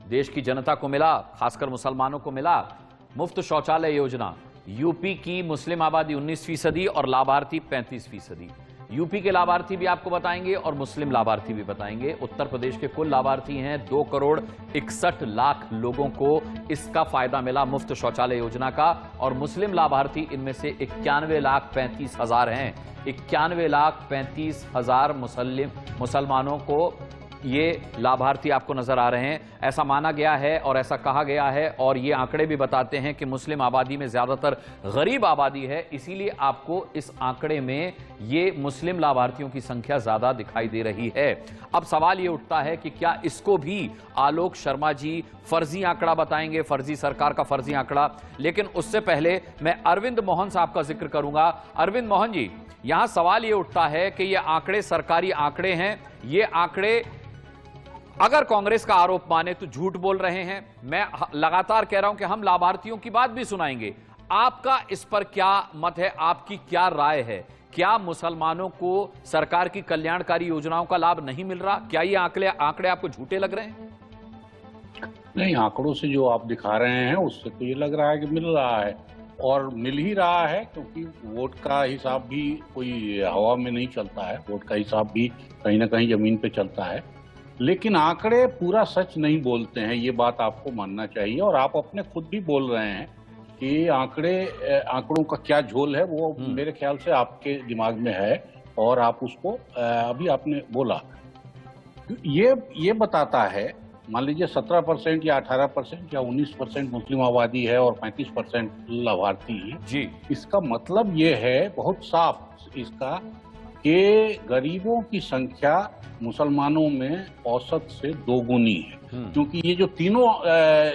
देश की जनता को मिला, खासकर मुसलमानों को मिला। मुफ्त शौचालय योजना, यूपी की मुस्लिम आबादी 19% और लाभार्थी 35%। यूपी के लाभार्थी भी आपको बताएंगे और मुस्लिम लाभार्थी भी बताएंगे। उत्तर प्रदेश के कुल लाभार्थी हैं 2,61,00,000 लोगों को इसका फायदा मिला मुफ्त शौचालय योजना का, और मुस्लिम लाभार्थी इनमें से 91,35,000 हैं। 91,35,000 मुसलमानों को ये लाभार्थी आपको नजर आ रहे हैं। ऐसा माना गया है और ऐसा कहा गया है, और ये आंकड़े भी बताते हैं कि मुस्लिम आबादी में ज्यादातर गरीब आबादी है, इसीलिए आपको इस आंकड़े में ये मुस्लिम लाभार्थियों की संख्या ज्यादा दिखाई दे रही है। अब सवाल ये उठता है कि क्या इसको भी आलोक शर्मा जी फर्जी आंकड़ा बताएंगे, फर्जी सरकार का फर्जी आंकड़ा। लेकिन उससे पहले मैं अरविंद मोहन साहब का जिक्र करूंगा। अरविंद मोहन जी, यहां सवाल ये उठता है कि ये आंकड़े सरकारी आंकड़े हैं, ये आंकड़े अगर कांग्रेस का आरोप माने तो झूठ बोल रहे हैं। मैं लगातार कह रहा हूं कि हम लाभार्थियों की बात भी सुनाएंगे। आपका इस पर क्या मत है, आपकी क्या राय है? क्या मुसलमानों को सरकार की कल्याणकारी योजनाओं का लाभ नहीं मिल रहा? क्या ये आंकड़े आपको झूठे लग रहे हैं? नहीं, आंकड़ों से जो आप दिखा रहे हैं उससे तो ये लग रहा है कि मिल रहा है, और मिल ही रहा है, क्योंकि वोट का हिसाब भी कोई हवा में नहीं चलता है। वोट का हिसाब भी कहीं ना कहीं जमीन पे चलता है। लेकिन आंकड़े पूरा सच नहीं बोलते हैं, ये बात आपको मानना चाहिए। और आप अपने खुद भी बोल रहे हैं कि आंकड़ों का क्या झोल है, वो मेरे ख्याल से आपके दिमाग में है, और आप उसको अभी आपने बोला। ये बताता है, मान लीजिए 17% या 18% या 19% मुस्लिम आबादी है और 35% लाभार्थी हैं जी। इसका मतलब ये है बहुत साफ इसका कि गरीबों की संख्या मुसलमानों में औसत से दोगुनी है। क्योंकि ये जो तीनों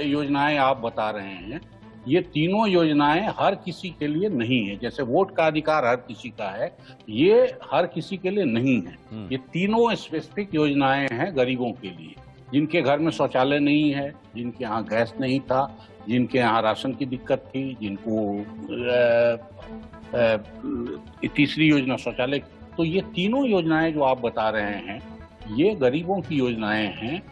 योजनाएं आप बता रहे हैं, ये तीनों योजनाएं हर किसी के लिए नहीं है। जैसे वोट का अधिकार हर किसी का है, ये हर किसी के लिए नहीं है। ये तीनों स्पेसिफिक योजनाएं हैं गरीबों के लिए, जिनके घर में शौचालय नहीं है, जिनके यहाँ गैस नहीं था, जिनके यहाँ राशन की दिक्कत थी, जिनको तीसरी योजना शौचालय। तो ये तीनों योजनाएं जो आप बता रहे हैं, ये गरीबों की योजनाएं हैं।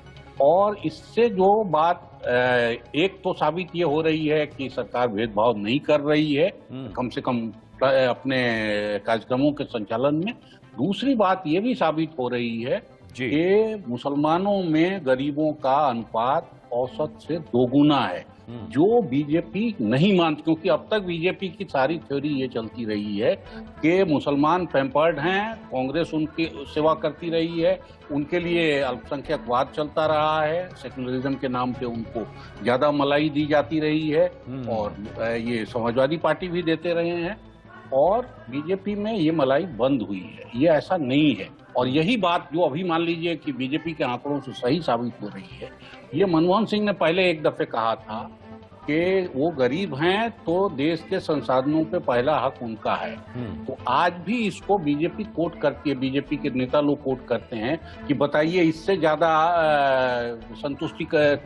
और इससे जो बात एक तो साबित ये हो रही है कि सरकार भेदभाव नहीं कर रही है, कम से कम अपने कार्यक्रमों के संचालन में। दूसरी बात ये भी साबित हो रही है कि मुसलमानों में गरीबों का अनुपात औसत से दोगुना है, जो बीजेपी नहीं मानती। क्योंकि अब तक बीजेपी की सारी थ्योरी ये चलती रही है कि मुसलमान पैम्पर्ड हैं, कांग्रेस उनकी सेवा करती रही है, उनके लिए अल्पसंख्यकवाद चलता रहा है, सेकुलरिज्म के नाम पे उनको ज्यादा मलाई दी जाती रही है, और ये समाजवादी पार्टी भी देते रहे हैं, और बीजेपी में ये मलाई बंद हुई है। ये ऐसा नहीं है। और यही बात जो अभी मान लीजिए कि बीजेपी के आंकड़ों से सही साबित हो रही है। ये मनमोहन सिंह ने पहले एक दफे कहा था कि वो गरीब हैं तो देश के संसाधनों पे पहला हक उनका है। तो आज भी इसको बीजेपी कोट करती है, बीजेपी के नेता लोग कोट करते हैं कि बताइए इससे ज्यादा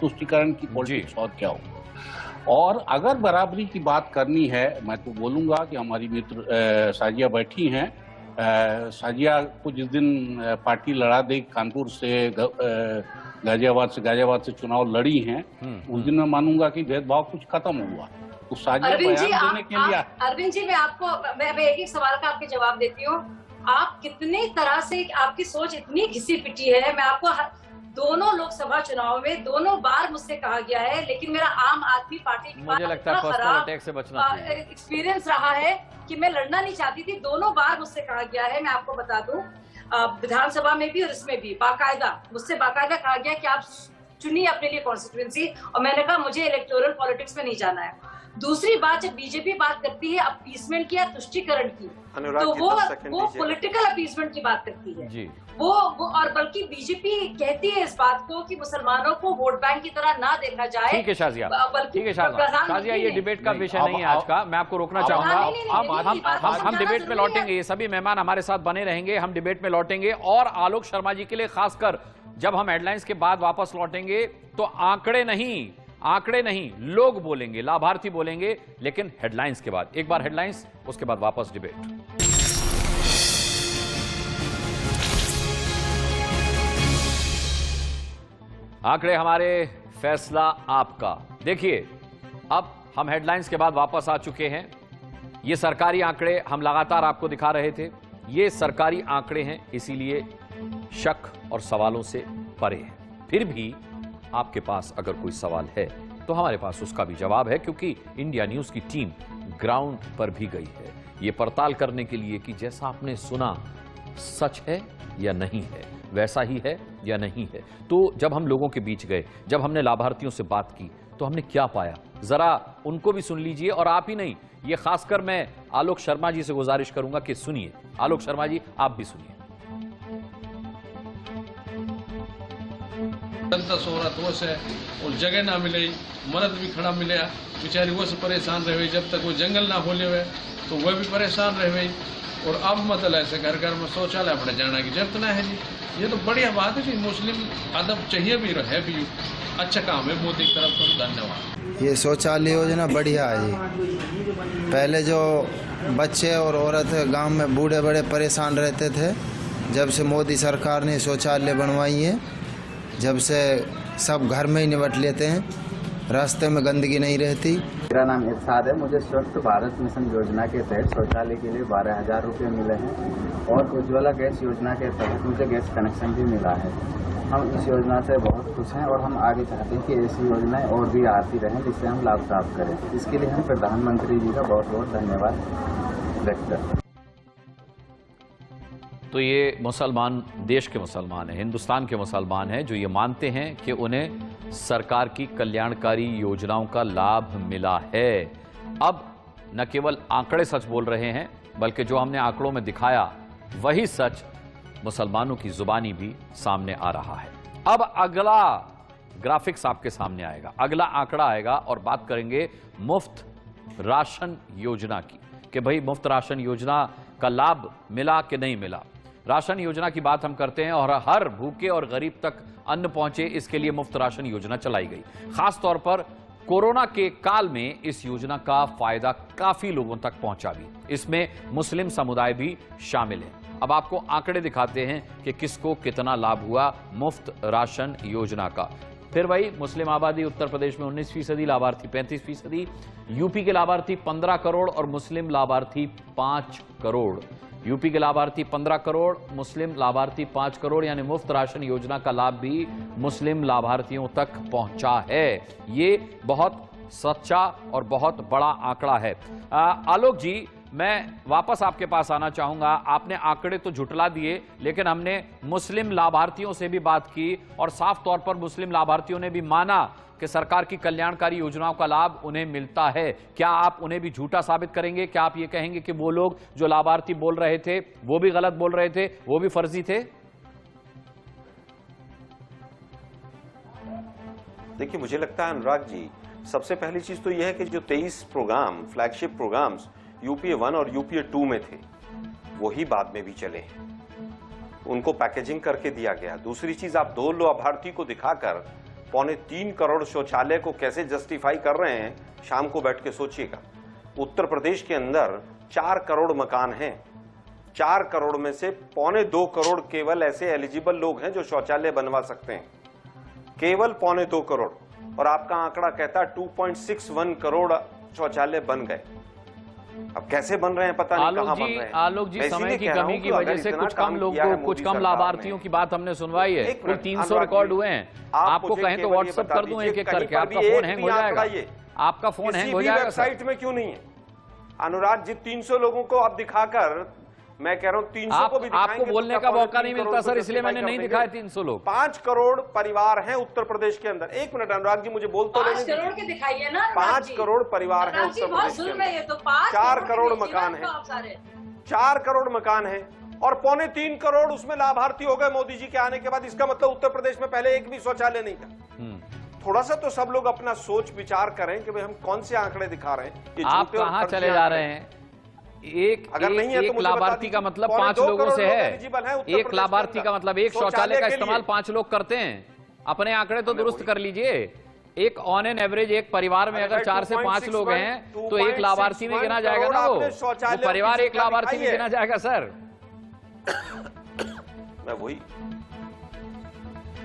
तुष्टीकरण की पॉलिटिक्स और क्या हो। और अगर बराबरी की बात करनी है, मैं तो बोलूंगा कि हमारी मित्र साजिया बैठी हैं, साजिया को जिस दिन पार्टी लड़ा दे कानपुर से गाजियाबाद से चुनाव लड़ी हैं, उस दिन मैं मानूंगा कि भेदभाव कुछ खत्म हुआ। तो साजिया बयान देने के लिए अरविंद जी, मैं एक सवाल का आपके जवाब देती हूँ। आप कितने तरह से, आपकी सोच इतनी घिसी पिटी है। मैं आपको दोनों लोकसभा चुनाव में दोनों बार मुझसे कहा गया है, लेकिन मेरा आम आदमी पार्टी के मुझे लगता है पर्सनल अटैक से बचना चाहिए। एक्सपीरियंस रहा है कि मैं लड़ना नहीं चाहती थी। दोनों बार मुझसे कहा गया है, मैं आपको बता दूं, विधानसभा में भी और इसमें भी मुझसे बाकायदा कहा गया कि आप चुनिए अपने लिए कॉन्स्टिट्यूएंसी, और मैंने कहा मुझे इलेक्टोरल पॉलिटिक्स में नहीं जाना है। दूसरी बात, जब बीजेपी बात करती है अपीसमेंट की या तुष्टीकरण की, तो वो पॉलिटिकल अपीसमेंट की बात करती है जी। वो और बल्कि बीजेपी कहती है इस बात को कि मुसलमानों को वोट बैंक की तरह ना देखा जाए। ठीक है शाजिया, ठीक है शाजिया, ये डिबेट का विषय नहीं है आज का, मैं आपको रोकना चाहूंगा। हम डिबेट में लौटेंगे, ये सभी मेहमान हमारे साथ बने रहेंगे, हम डिबेट में लौटेंगे। और आलोक शर्मा जी के लिए खासकर जब हम हेडलाइंस के बाद वापस लौटेंगे तो आंकड़े नहीं लोग बोलेंगे, लाभार्थी बोलेंगे, लेकिन हेडलाइंस के बाद। एक बार हेडलाइंस, उसके बाद वापस डिबेट। आंकड़े हमारे, फैसला आपका। देखिए, अब हम हेडलाइंस के बाद वापस आ चुके हैं। ये सरकारी आंकड़े हम लगातार आपको दिखा रहे थे। ये सरकारी आंकड़े हैं, इसीलिए शक और सवालों से परे हैं। फिर भी आपके पास अगर कोई सवाल है तो हमारे पास उसका भी जवाब है, क्योंकि इंडिया न्यूज की टीम ग्राउंड पर भी गई है ये पड़ताल करने के लिए कि जैसा आपने सुना सच है या नहीं है, वैसा ही है या नहीं है। तो जब हम लोगों के बीच गए, जब हमने लाभार्थियों से बात की, तो हमने क्या पाया, जरा उनको भी सुन लीजिए। और आप ही नहीं, ये खासकर मैं आलोक शर्मा जी से गुजारिश करूंगा कि सुनिए। आलोक शर्मा जी, आप भी सुनिए। 10 औरत वो से और जगह ना मिले, मर्द भी खड़ा मिले, बेचारी वो से परेशान रहे। जब तक वो जंगल ना खोले हुए तो वह भी परेशान रहे। और अब मतलब ऐसे घर घर में शौचालय अपने जाना की जरूरत ना है जी। ये तो बढ़िया बात है जी, मुस्लिम अदब चाहिए भी, है भी, अच्छा काम है मोदी की तरफ से, धन्यवाद। ये शौचालय योजना बढ़िया है जी। पहले जो बच्चे और औरत गांव में बूढ़े बड़े परेशान रहते थे, जब से मोदी सरकार ने शौचालय बनवाई है, जब से सब घर में ही निपट लेते हैं, रास्ते में गंदगी नहीं रहती। मेरा नाम इरशाद है। मुझे स्वच्छ भारत मिशन योजना के तहत शौचालय के लिए 12,000 रुपये मिले हैं और उज्ज्वला गैस योजना के तहत मुझे गैस कनेक्शन भी मिला है। हम इस योजना से बहुत खुश हैं और हम आगे चाहते हैं कि ऐसी योजनाएं और भी आती रहें, जिससे हम लाभ प्राप्त करें। इसके लिए हम प्रधानमंत्री जी का बहुत बहुत धन्यवाद व्यक्त करते हैं। तो ये मुसलमान, देश के मुसलमान हैं, हिंदुस्तान के मुसलमान हैं, जो ये मानते हैं कि उन्हें सरकार की कल्याणकारी योजनाओं का लाभ मिला है। अब न केवल आंकड़े सच बोल रहे हैं, बल्कि जो हमने आंकड़ों में दिखाया वही सच मुसलमानों की जुबानी भी सामने आ रहा है। अब अगला ग्राफिक्स आपके सामने आएगा, अगला आंकड़ा आएगा और बात करेंगे मुफ्त राशन योजना की, कि भाई मुफ्त राशन योजना का लाभ मिला कि नहीं मिला। राशन योजना की बात हम करते हैं और हर भूखे और गरीब तक अन्न पहुंचे, इसके लिए मुफ्त राशन योजना चलाई गई। खास तौर पर कोरोना के काल में इस योजना का फायदा काफी लोगों तक पहुंचा भी। इसमें मुस्लिम समुदाय भी शामिल है। अब आपको आंकड़े दिखाते हैं कि किसको कितना लाभ हुआ मुफ्त राशन योजना का। फिर वही मुस्लिम आबादी उत्तर प्रदेश में 19%, लाभार्थी 35%, यूपी के लाभार्थी 15 करोड़ और मुस्लिम लाभार्थी 5 करोड़। यूपी के लाभार्थी 15 करोड़, मुस्लिम लाभार्थी 5 करोड़, यानी मुफ्त राशन योजना का लाभ भी मुस्लिम लाभार्थियों तक पहुंचा है। ये बहुत सच्चा और बहुत बड़ा आंकड़ा है। आलोक जी, मैं वापस आपके पास आना चाहूंगा। आपने आंकड़े तो झुटला दिए, लेकिन हमने मुस्लिम लाभार्थियों से भी बात की और साफ तौर पर मुस्लिम लाभार्थियों ने भी माना कि सरकार की कल्याणकारी योजनाओं का लाभ उन्हें मिलता है। क्या आप उन्हें भी झूठा साबित करेंगे? क्या आप ये कहेंगे कि वो लोग जो लाभार्थी बोल रहे थे वो भी गलत बोल रहे थे, वो भी फर्जी थे? देखिए, मुझे लगता है अनुराग जी, सबसे पहली चीज तो यह है कि जो 23 प्रोग्राम, फ्लैगशिप प्रोग्राम्स यूपीए 1 और यूपीए 2 में थे, वही बाद में भी चले हैं। उनको पैकेजिंग करके दिया गया। दूसरी चीज, आप 2 लाभार्थी को दिखाकर 3.25 करोड़ शौचालय को कैसे जस्टिफाई कर रहे हैं, शाम को बैठ के सोचिएगा। उत्तर प्रदेश के अंदर 4 करोड़ मकान हैं। 4 करोड़ में से 2.25 करोड़ केवल ऐसे एलिजिबल लोग हैं जो शौचालय बनवा सकते हैं, केवल 2.25 करोड़। और आपका आंकड़ा कहता है 2.61 करोड़ शौचालय बन गए। अब कैसे बन रहे हैं पता नहीं कहां बन रहे हैं। आलोक जी, मैं समय इसीलिए की कह रहा कमी हूं की कि वजह अगर से इतना कुछ काम कम किया है लोगों, मोदी कुछ कम सरकार लाभार्थियों ने। की बात हमने सुनवाई है। एक कुल मिनट, 300 अनुराग रिकॉर्ड जी, हुए हैं। आप आपको मुझे कहें तो केवल ये व्हाट्सएप बता कर दूं दीजिए, एक एक कहीं करके, पर आपका भी एक फोन हैंग भी हो आंकड़ा जाएगा, ये आपका फोन हैंग हो किसी भी जाएगा सर। वेबसाइट में क्यों नहीं है? अनुराग जी 300 लोगों को आप दिखाकर, मैं कह रहा हूं 300 को भी दिखाएंगे आपको तो बोलने क्या का मौका 3 नहीं करोड़ मिलता को सर, इसलिए मैंने justify नहीं कर दिखाया देंगे? 300 लोग। 5 करोड़ परिवार हैं उत्तर प्रदेश के अंदर। एक मिनट अनुराग जी, मुझे बोल तो 5 लेने करोड़ दीजिए। के दिखाइए ना। 5 करोड़ परिवार हैं अनुराग जी, उत्तर बहुत प्रदेश के जुल्म है ये अंदर। तो। 5 4 के करोड़ भेजिए मकान ना हैं। आप सारे। 4 करोड़ मकान हैं और 2.25 करोड़ उसमें लाभार्थी हो गए मोदी जी के आने के बाद। इसका मतलब उत्तर प्रदेश में पहले एक भी शौचालय नहीं था। थोड़ा सा तो सब लोग अपना सोच विचार करें कि भाई हम कौन से आंकड़े दिखा रहे हैं। ये आप झूठे और कहां फर्जी चले जा आंकड़े रहे हैं? एक अगर नहीं है तो एक मुझे बता लाभार्थी का दीजिए। मतलब 2.25 5 लोगों से करोड़ है। एलिजिबल हैं उत्तर एक प्रदेश के लाभार्थी अंदर। का मतलब एक शौचालय शौचालय का के इस्तेमाल लिए। 5 लोग करते हैं। अपने आंकड़े तो दुरुस्त कर लीजिए। एक ऑन एन एवरेज एक परिवार में अगर 4 से 5 लोग हैं तो एक लाभार्थी में गिना जाएगा ना वो परिवार एक लाभार्थी में गिना जाएगा सर। मैं वही,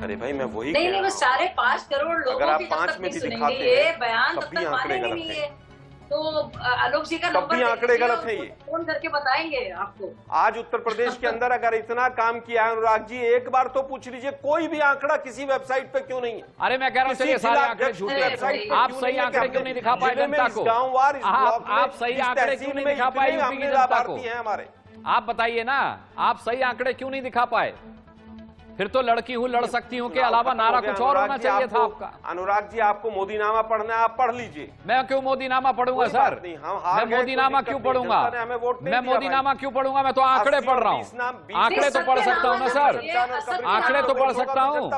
अरे भाई मैं वही नहीं, वो 5.5 करोड़ लोगों अगर आप की जब 5 तक में नहीं भी सुनेंगे दिखाते ये हैं, बयान तब तब भी तक आंकड़े मानेंगे गलत नहीं हैं। ये। तो आलोक जी का तब नंबर भी आंकड़े गलत हैं ये। फोन करके बताएंगे आपको। आज उत्तर प्रदेश के अंदर अगर इतना काम किया है अनुराग जी, एक बार तो पूछ लीजिए कोई भी आंकड़ा किसी वेबसाइट पे क्यों नहीं है? अरे मैं कह रहा हूं चलिए सारे आंकड़े झूठे हैं। आप सही आंकड़े क्यों नहीं दिखा पाए जनता को? आप सही आंकड़े क्यों नहीं दिखा पाए यूपी की जनता को? हमारे आप बताइए ना, आप सही आंकड़े क्यों नहीं दिखा पाए? फिर तो लड़की हूं लड़ सकती हूं के अलावा नारा कुछ और होना चाहिए था आपका। अनुराग जी आपको मोदीनामा पढ़ना है, आप पढ़ लीजिए। मैं क्यों मोदीनामा पढ़ूंगा सर? मैं मोदीनामा क्यों पढ़ूंगा? मैं मोदीनामा क्यों पढ़ूंगा? मैं तो आंकड़े पढ़ रहा हूँ। आंकड़े तो पढ़ सकता हूँ ना सर, आंकड़े तो पढ़ सकता हूँ।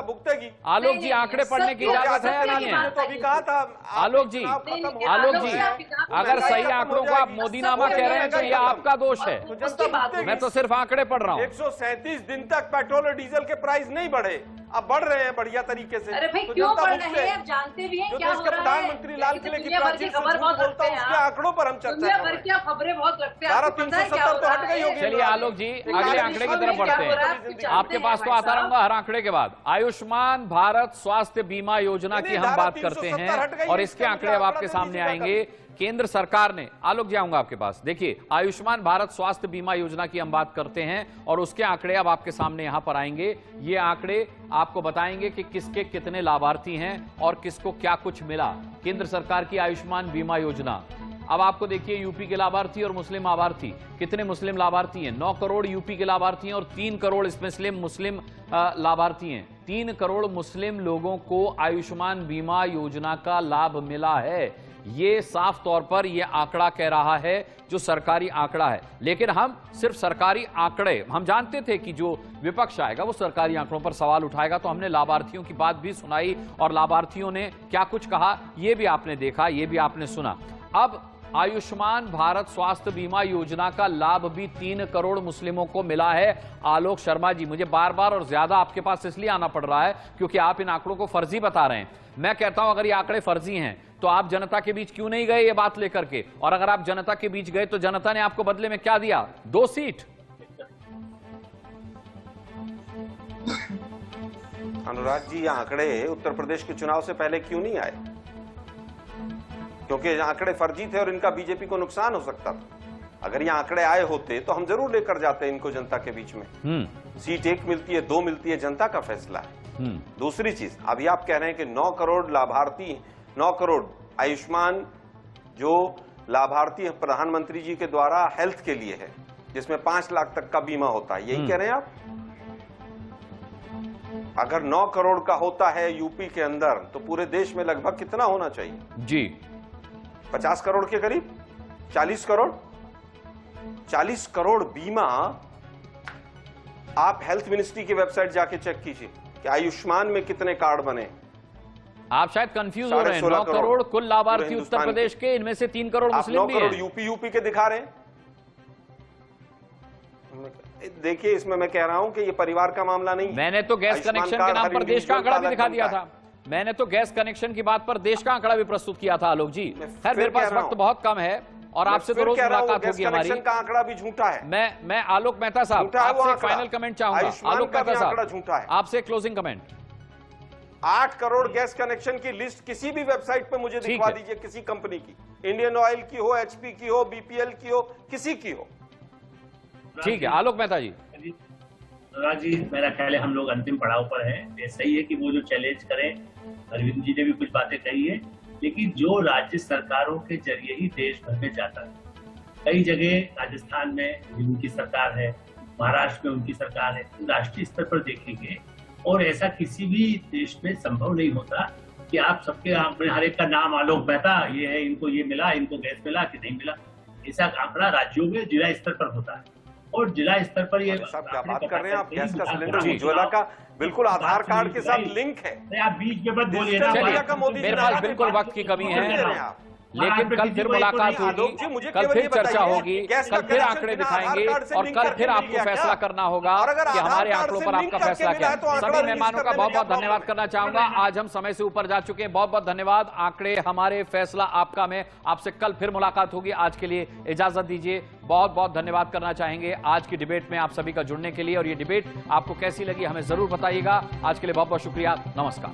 आलोक जी आंकड़े पढ़ने की इजाजत है या नहीं है? तो अभी कहा था आलोक जी, आलोक जी अगर सही आंकड़ों को आप मोदीनामा कह रहे हैं तो ये आपका दोष है। मैं तो सिर्फ आंकड़े पढ़ रहा हूँ। 137 दिन तक पेट्रोल और डीजल के प्राइस नहीं बढ़े, अब बढ़ रहे हैं बढ़िया तरीके से। अरे भाई तो क्यों जनता बढ़ भुगते। रहे हैं? आप जानते भी हैं जो क्या देश हो के रहा है? प्रधानमंत्री लाल किले की दुनिया भर की प्राचीर से खबर झूठ बहुत बोलता रखते हूं, हैं उसके आंकड़ों पर हम चर्चा दुनिया कर भर रहे की हैं। आप खबरें बहुत रखते हैं। सारा आपको पता है क्या 370 हो तो रहा हट गई है? होगी। चलिए आलोक जी अगले आंकड़े की तरफ बढ़ते हैं। आपके पास तो आता रहूंगा हर आंकड़े के बाद। आयुष्मान भारत स्वास्थ्य बीमा योजना की हम बात करते हैं और इसके आंकड़े अब आपके सामने आएंगे। केंद्र सरकार ने, आलोक जी आऊंगा आपके पास, देखिए आयुष्मान भारत स्वास्थ्य बीमा योजना की हम बात करते हैं और उसके आंकड़े अब आपके सामने यहां पर आएंगे। ये आंकड़े आपको बताएंगे कि किसके कितने लाभार्थी हैं और किसको क्या कुछ मिला। केंद्र सरकार की आयुष्मान बीमा योजना, अब आपको देखिए यूपी के लाभार्थी और मुस्लिम लाभार्थी, कितने मुस्लिम लाभार्थी हैं? 9 करोड़ यूपी के लाभार्थी हैं और 3 करोड़ इसमें मुस्लिम लाभार्थी हैं। 3 करोड़ मुस्लिम लोगों को आयुष्मान बीमा योजना का लाभ मिला है। ये साफ तौर पर यह आंकड़ा कह रहा है, जो सरकारी आंकड़ा है। लेकिन हम सिर्फ सरकारी आंकड़े, हम जानते थे कि जो विपक्ष आएगा वो सरकारी आंकड़ों पर सवाल उठाएगा, तो हमने लाभार्थियों की बात भी सुनाई और लाभार्थियों ने क्या कुछ कहा ये भी आपने देखा, ये भी आपने सुना। अब आयुष्मान भारत स्वास्थ्य बीमा योजना का लाभ भी 3 करोड़ मुस्लिमों को मिला है। आलोक शर्मा जी, मुझे बार बार और ज्यादा आपके पास इसलिए आना पड़ रहा है क्योंकि आप इन आंकड़ों को फर्जी बता रहे हैं। मैं कहता हूं अगर ये आंकड़े फर्जी हैं तो आप जनता के बीच क्यों नहीं गए ये बात लेकर के? और अगर आप जनता के बीच गए तो जनता ने आपको बदले में क्या दिया? 2 सीट। अनुराग जी, ये आंकड़े उत्तर प्रदेश के चुनाव से पहले क्यों नहीं आए? क्योंकि आंकड़े फर्जी थे और इनका बीजेपी को नुकसान हो सकता था। अगर ये आंकड़े आए होते तो हम जरूर लेकर जाते इनको जनता के बीच में। सीट 1 मिलती है, 2 मिलती है, जनता का फैसला है। दूसरी चीज, अभी आप कह रहे हैं कि 9 करोड़ लाभार्थी, 9 करोड़ आयुष्मान जो लाभार्थी है प्रधानमंत्री जी के द्वारा हेल्थ के लिए है, जिसमें 5 लाख तक का बीमा होता है, यही कह रहे हैं आप? अगर 9 करोड़ का होता है यूपी के अंदर तो पूरे देश में लगभग कितना होना चाहिए जी? 50 करोड़ के करीब, 40 करोड़। 40 करोड़ बीमा आप हेल्थ मिनिस्ट्री की वेबसाइट जाके चेक कीजिए कि आयुष्मान में कितने कार्ड बने। आप शायद कंफ्यूज हो रहे हैं। 9 करोड़ कुल लाभार्थी उत्तर प्रदेश के, इनमें से 3 करोड़ मुस्लिम भी हैं। 9 करोड़ यूपी के दिखा रहे हैं। देखिए, इसमें मैं कह रहा हूं कि ये परिवार का मामला नहीं। मैंने तो गैस कनेक्शन के नाम पर देश का आंकड़ा भी दिखा दिया था। मैंने तो गैस कनेक्शन की बात पर देश का आंकड़ा भी प्रस्तुत किया था आलोक जी। खैर मेरे पास वक्त बहुत कम है और आपसे तो रोज मुलाकात होगी हमारी। का आंकड़ा भी झूठा है। मैं आलोक मेहता साहब आपसे फाइनल कमेंट चाहूंगा। आलोक मेहता साहब झूठा है। आपसे closing comment. 8 crore gas connection की लिस्ट किसी भी वेबसाइट पे मुझे दिखवा दीजिए, किसी कंपनी की, इंडियन ऑयल की हो, एचपी की हो, बीपीएल की हो, किसी की हो। ठीक है, आलोक मेहता जी। अनुराग जी, मेरा ख्याल है हम लोग अंतिम पड़ाव पर हैं। ये सही है कि वो जो चैलेंज करें, अरविंद जी ने भी कुछ बातें कही है, लेकिन जो राज्य सरकारों के जरिए ही देश भर में जाता है, कई जगह राजस्थान में उनकी सरकार है, महाराष्ट्र में उनकी सरकार है, राष्ट्रीय स्तर पर देखेंगे और ऐसा किसी भी देश में संभव नहीं होता कि आप सबके आंकड़े, हर एक का नाम आलोक मेहता ये है, इनको ये मिला, इनको गैस मिला कि नहीं मिला। ऐसा आंकड़ा राज्यों में जिला स्तर पर होता है और जिला स्तर पर ये साहब क्या बात कर रहे हैं आप? गैस का सिलेंडर उज्ज्वला का बिल्कुल आधार कार्ड के साथ लिंक है। आप बीच में मत बोलिए ना। मेरे पास बिल्कुल वक्त की कमी है, लेकिन कल फिर मुलाकात होगी, कल फिर चर्चा होगी, कल फिर आंकड़े दिखाएंगे और कल फिर आपको फैसला करना होगा कि हमारे आंकड़ों पर आपका फैसला क्या है। सभी मेहमानों का बहुत बहुत धन्यवाद करना चाहूंगा। आज हम समय से ऊपर जा चुके हैं, बहुत बहुत धन्यवाद। आंकड़े हमारे, फैसला आपका में। आपसे कल फिर मुलाकात होगी। आज के लिए इजाजत दीजिए। बहुत बहुत धन्यवाद करना चाहेंगे आज की डिबेट में आप सभी का जुड़ने के लिए, और ये डिबेट आपको कैसी लगी हमें जरूर बताइएगा। आज के लिए बहुत बहुत शुक्रिया। नमस्कार।